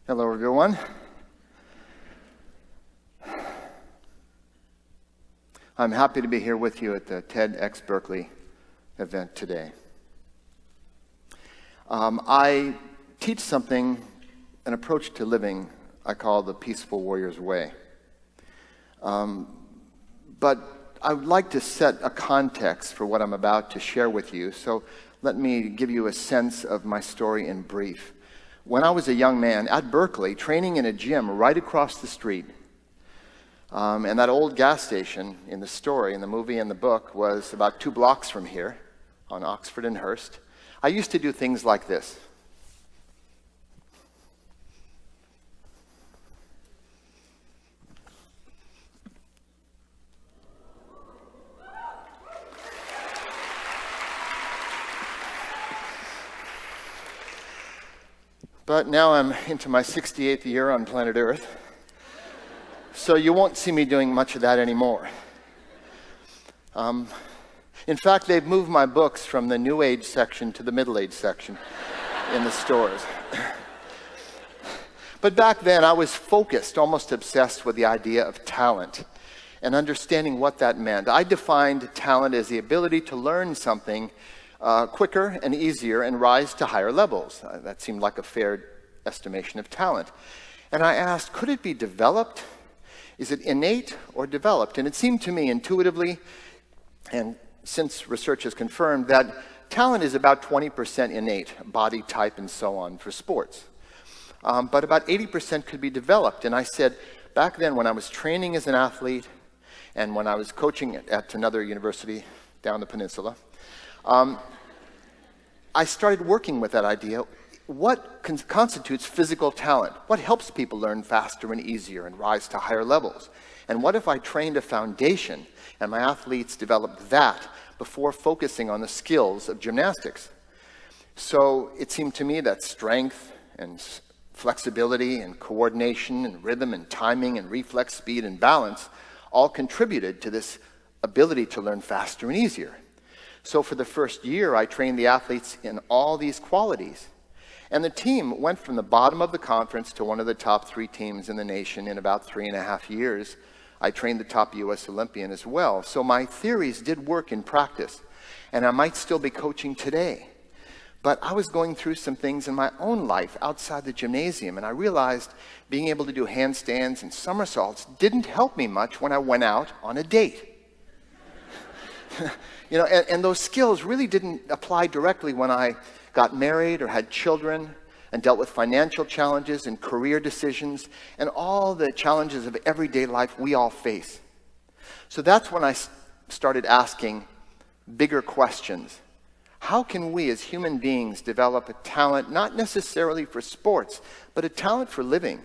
Hello, everyone. I'm happy to be here with you at the TEDx Berkeley event today. I teach something, an approach to living I call the Peaceful Warrior's Way. But I would like to set a context for what I'm about to share with you, so let me give you a sense of my story in brief. When I was a young man at Berkeley, training in a gym right across the street, and that old gas station in the story, in the movie and the book, was about 2 blocks from here on Oxford and Hurst, I used to do things like this. But now I'm into my 68th year on planet Earth, so you won't see me doing much of that anymore. In fact, they've moved my books from the New Age section to the Middle Age section in the stores. But back then, I was focused, almost obsessed with the idea of talent and understanding what that meant. I defined talent as the ability to learn something quicker and easier and rise to higher levels. That seemed like a fair estimation of talent. And I asked, could it be developed? Is it innate or developed? And it seemed to me intuitively, and since research has confirmed, that talent is about 20% innate, body type and so on, for sports. But about 80% could be developed. And I said, back then when I was training as an athlete and when I was coaching at another university down the peninsula, I started working with that idea. What constitutes physical talent? What helps people learn faster and easier and rise to higher levels? And what if I trained a foundation and my athletes developed that before focusing on the skills of gymnastics? So it seemed to me that strength and flexibility and coordination and rhythm and timing and reflex speed and balance all contributed to this ability to learn faster and easier. So for the first year, I trained the athletes in all these qualities. And the team went from the bottom of the conference to one of the top 3 teams in the nation in about 3.5 years. I trained the top U.S. Olympian as well. So my theories did work in practice. And I might still be coaching today. But I was going through some things in my own life outside the gymnasium. And I realized being able to do handstands and somersaults didn't help me much when I went out on a date. You know, and those skills really didn't apply directly when I got married or had children and dealt with financial challenges and career decisions and all the challenges of everyday life we all face. So that's when I started asking bigger questions. How can we as human beings develop a talent, not necessarily for sports, but a talent for living,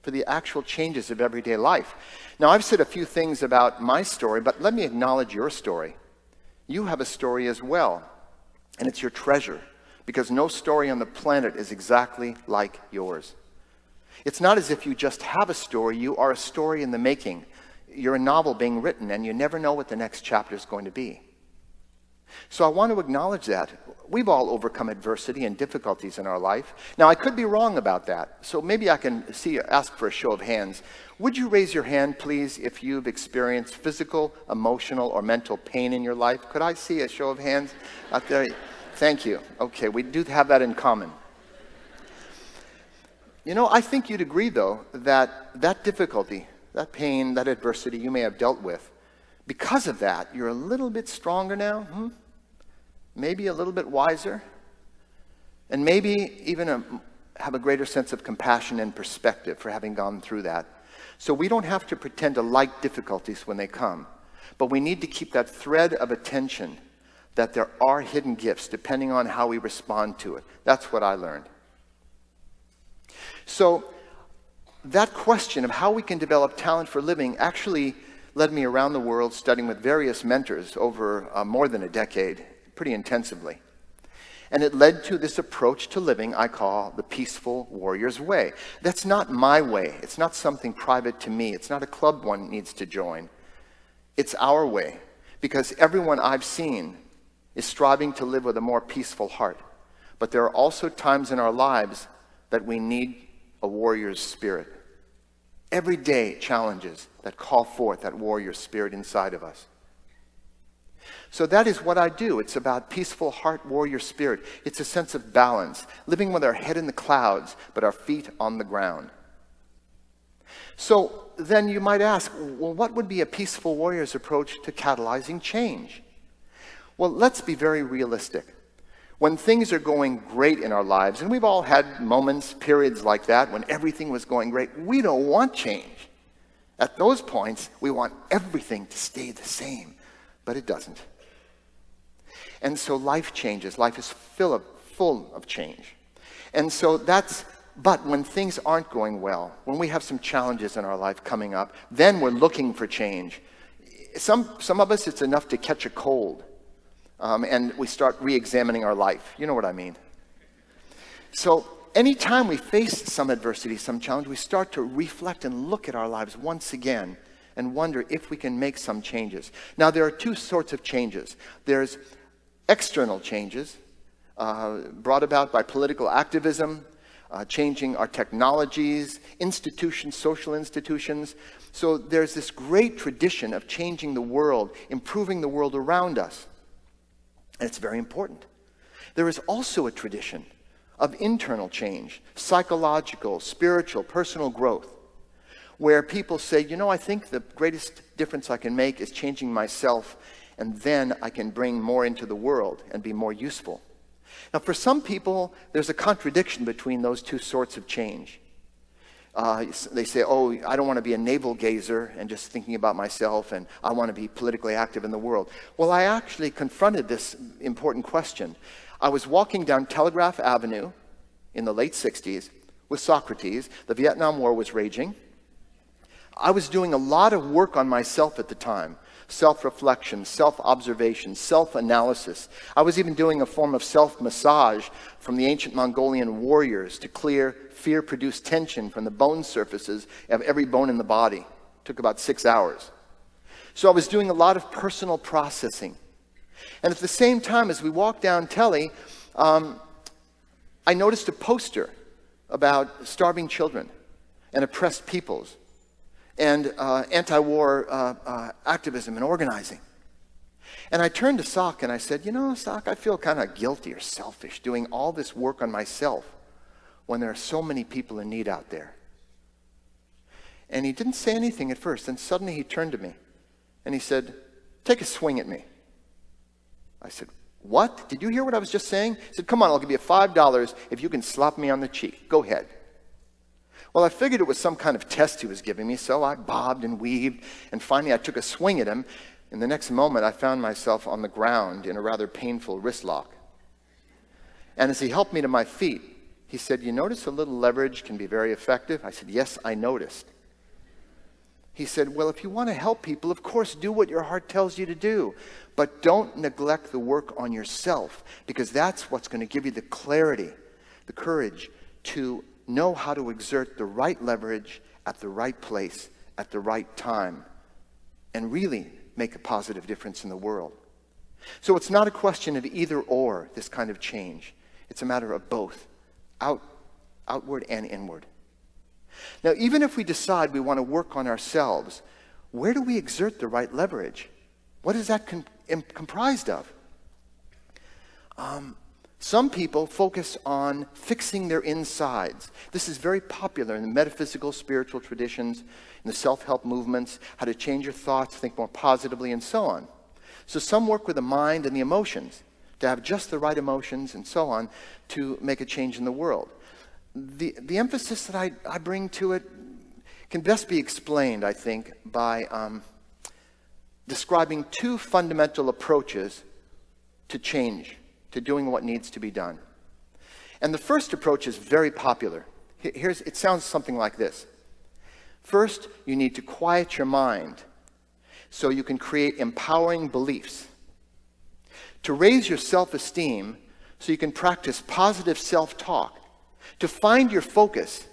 for the actual changes of everyday life? Now, I've said a few things about my story, but let me acknowledge your story. You have a story as well, and it's your treasure, because no story on the planet is exactly like yours. It's not as if you just have a story, you are a story in the making. You're a novel being written, and you never know what the next chapter is going to be. So I want to acknowledge that. We've all overcome adversity and difficulties in our life. Now, I could be wrong about that, so maybe I can ask for a show of hands. Would you raise your hand, please, if you've experienced physical, emotional, or mental pain in your life? Could I see a show of hands out there? Thank you. Okay, we do have that in common. You know, I think you'd agree, though, that difficulty, that pain, that adversity you may have dealt with, because of that, you're a little bit stronger now, maybe a little bit wiser, and maybe even have a greater sense of compassion and perspective for having gone through that. So we don't have to pretend to like difficulties when they come, but we need to keep that thread of attention that there are hidden gifts depending on how we respond to it. That's what I learned. So that question of how we can develop talent for living actually led me around the world studying with various mentors over more than a decade, pretty intensively. And it led to this approach to living I call the Peaceful Warrior's Way. That's not my way. It's not something private to me. It's not a club one needs to join. It's our way, because everyone I've seen is striving to live with a more peaceful heart. But there are also times in our lives that we need a warrior's spirit. Everyday challenges that call forth that warrior spirit inside of us. So that is what I do. It's about peaceful heart, warrior spirit. It's a sense of balance, living with our head in the clouds, but our feet on the ground. So then you might ask, well, what would be a peaceful warrior's approach to catalyzing change? Well, let's be very realistic. When things are going great in our lives, and we've all had moments, periods like that, when everything was going great, we don't want change. At those points, we want everything to stay the same, but it doesn't. And so life changes. Life is full of change. And so but when things aren't going well, when we have some challenges in our life coming up, then we're looking for change. Some of us, it's enough to catch a cold. And we start re-examining our life. You know what I mean? So anytime we face some adversity, some challenge, we start to reflect and look at our lives once again and wonder if we can make some changes. Now, there are two sorts of changes. There's external changes brought about by political activism, changing our technologies, institutions, social institutions. So there's this great tradition of changing the world, improving the world around us. And it's very important. There is also a tradition of internal change, psychological, spiritual, personal growth, where people say, I think the greatest difference I can make is changing myself, and then I can bring more into the world and be more useful. Now, for some people, there's a contradiction between those two sorts of change. They say, I don't want to be a navel gazer and just thinking about myself, and I want to be politically active in the world. Well, I actually confronted this important question. I was walking down Telegraph Avenue in the late 60s with Socrates. The Vietnam War was raging. I was doing a lot of work on myself at the time. Self-reflection, self-observation, self-analysis. I was even doing a form of self-massage from the ancient Mongolian warriors to clear fear-produced tension from the bone surfaces of every bone in the body. It took about 6 hours. So I was doing a lot of personal processing. And at the same time, as we walked down Telly, I noticed a poster about starving children and oppressed peoples, and anti-war activism and organizing. And I turned to Sock and I said, Sock, I feel kind of guilty or selfish doing all this work on myself when there are so many people in need out there. And he didn't say anything at first. Then suddenly he turned to me and he said, take a swing at me. I said, what? Did you hear what I was just saying? He said, come on, I'll give you $5 if you can slap me on the cheek. Go ahead. Well, I figured it was some kind of test he was giving me, so I bobbed and weaved, and finally I took a swing at him, and the next moment I found myself on the ground in a rather painful wrist lock. And as he helped me to my feet, he said, you notice a little leverage can be very effective? I said, yes, I noticed. He said, well, if you want to help people, of course, do what your heart tells you to do, but don't neglect the work on yourself, because that's what's going to give you the clarity, the courage to know how to exert the right leverage at the right place at the right time and really make a positive difference in the world. So it's not a question of either or, this kind of change. It's a matter of both, outward and inward. Now, even if we decide we want to work on ourselves, where do we exert the right leverage? What is that comprised of? Some people focus on fixing their insides. This is very popular in the metaphysical, spiritual traditions, in the self-help movements, how to change your thoughts, think more positively, and so on. So some work with the mind and the emotions, to have just the right emotions and so on, to make a change in the world. The emphasis that I bring to it can best be explained, I think, by describing two fundamental approaches to change, to doing what needs to be done. And the first approach is very popular. It sounds something like this. First, you need to quiet your mind so you can create empowering beliefs. To raise your self-esteem so you can practice positive self-talk. To find your focus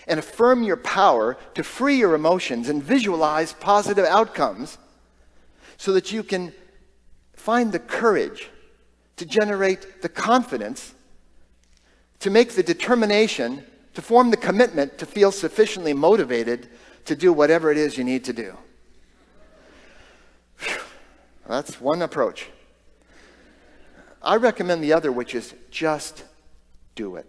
and affirm your power to free your emotions and visualize positive outcomes so that you can find the courage to generate the confidence, to make the determination to form the commitment to feel sufficiently motivated to do whatever it is you need to do. Whew. That's one approach. I recommend the other, which is just do it.